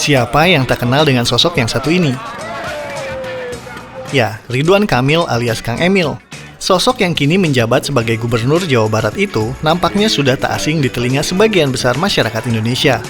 Siapa yang tak kenal dengan sosok yang satu ini? Ya, Ridwan Kamil alias Kang Emil. Sosok yang kini menjabat sebagai Gubernur Jawa Barat itu nampaknya sudah tak asing di telinga sebagian besar masyarakat Indonesia.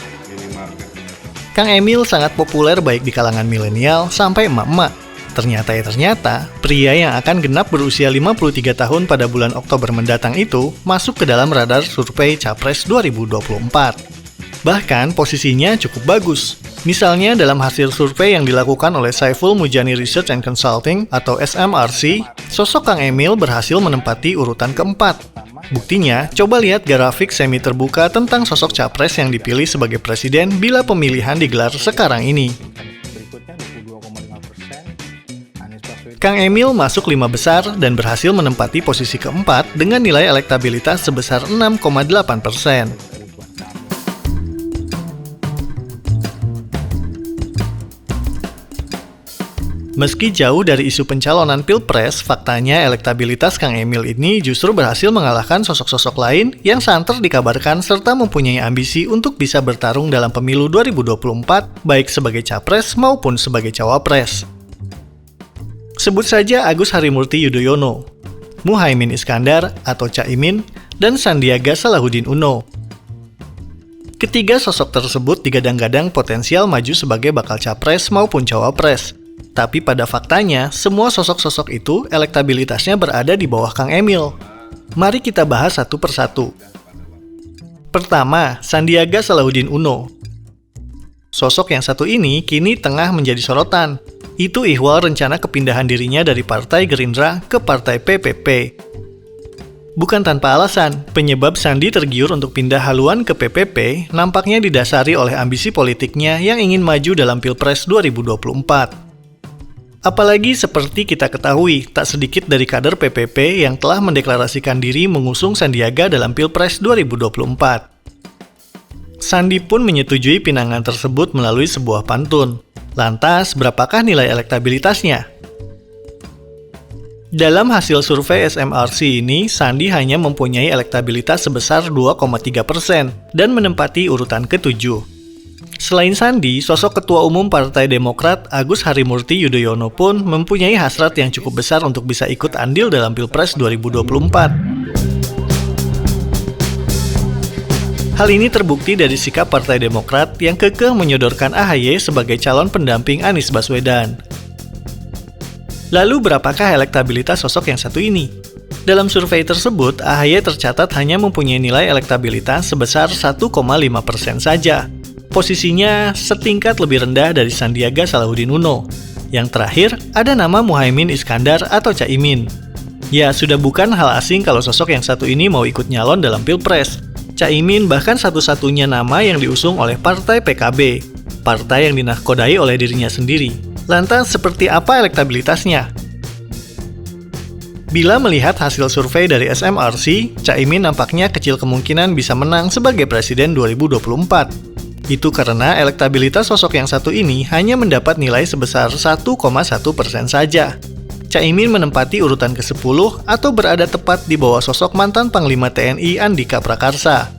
Kang Emil sangat populer baik di kalangan milenial sampai emak-emak. Ternyata, pria yang akan genap berusia 53 tahun pada bulan Oktober mendatang itu masuk ke dalam radar survei Capres 2024. Bahkan posisinya cukup bagus. Misalnya dalam hasil survei yang dilakukan oleh Saiful Mujani Research and Consulting atau SMRC, sosok Kang Emil berhasil menempati urutan keempat. Buktinya, coba lihat grafik semi terbuka tentang sosok capres yang dipilih sebagai presiden bila pemilihan digelar sekarang ini. Kang Emil masuk 5 besar dan berhasil menempati posisi keempat dengan nilai elektabilitas sebesar 6,8%. Meski jauh dari isu pencalonan Pilpres, faktanya elektabilitas Kang Emil ini justru berhasil mengalahkan sosok-sosok lain yang santer dikabarkan serta mempunyai ambisi untuk bisa bertarung dalam pemilu 2024, baik sebagai capres maupun sebagai cawapres. Sebut saja Agus Harimurti Yudhoyono, Muhaimin Iskandar atau Caimin, dan Sandiaga Salahuddin Uno. Ketiga sosok tersebut digadang-gadang potensial maju sebagai bakal capres maupun cawapres. Tapi pada faktanya, semua sosok-sosok itu elektabilitasnya berada di bawah Kang Emil. Mari kita bahas satu persatu. Pertama, Sandiaga Salahuddin Uno. Sosok yang satu ini kini tengah menjadi sorotan. Itu ihwal rencana kepindahan dirinya dari Partai Gerindra ke Partai PPP. Bukan tanpa alasan, penyebab Sandi tergiur untuk pindah haluan ke PPP nampaknya didasari oleh ambisi politiknya yang ingin maju dalam Pilpres 2024. Apalagi seperti kita ketahui, tak sedikit dari kader PPP yang telah mendeklarasikan diri mengusung Sandiaga dalam Pilpres 2024. Sandi pun menyetujui pinangan tersebut melalui sebuah pantun. Lantas, berapakah nilai elektabilitasnya? Dalam hasil survei SMRC ini, Sandi hanya mempunyai elektabilitas sebesar 2,3% dan menempati urutan ke-7. Selain Sandi, sosok Ketua Umum Partai Demokrat Agus Harimurti Yudhoyono pun mempunyai hasrat yang cukup besar untuk bisa ikut andil dalam Pilpres 2024. Hal ini terbukti dari sikap Partai Demokrat yang kekeh menyodorkan AHY sebagai calon pendamping Anies Baswedan. Lalu berapakah elektabilitas sosok yang satu ini? Dalam survei tersebut, AHY tercatat hanya mempunyai nilai elektabilitas sebesar 1,5% saja. Posisinya setingkat lebih rendah dari Sandiaga Salahuddin Uno. Yang terakhir, ada nama Muhaimin Iskandar atau Caimin. Ya, sudah bukan hal asing kalau sosok yang satu ini mau ikut nyalon dalam Pilpres. Caimin bahkan satu-satunya nama yang diusung oleh Partai PKB, partai yang dinahkodai oleh dirinya sendiri. Lantas, seperti apa elektabilitasnya? Bila melihat hasil survei dari SMRC, Caimin nampaknya kecil kemungkinan bisa menang sebagai Presiden 2024. Itu karena elektabilitas sosok yang satu ini hanya mendapat nilai sebesar 1,1% saja. Caimin menempati urutan ke-10 atau berada tepat di bawah sosok mantan Panglima TNI Andika Prakarsa.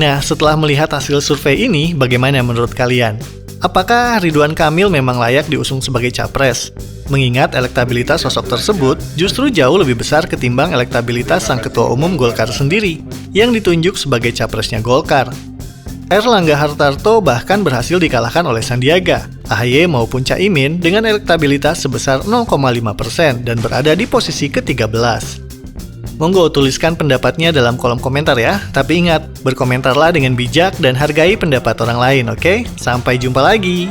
Nah, setelah melihat hasil survei ini, bagaimana menurut kalian? Apakah Ridwan Kamil memang layak diusung sebagai capres? Mengingat elektabilitas sosok tersebut justru jauh lebih besar ketimbang elektabilitas sang Ketua Umum Golkar sendiri, yang ditunjuk sebagai capresnya Golkar. Erlangga Hartarto bahkan berhasil dikalahkan oleh Sandiaga, AHY maupun Caimin dengan elektabilitas sebesar 0,5% dan berada di posisi ke-13. Monggo tuliskan pendapatnya dalam kolom komentar ya, tapi ingat, berkomentarlah dengan bijak dan hargai pendapat orang lain, oke? Sampai jumpa lagi!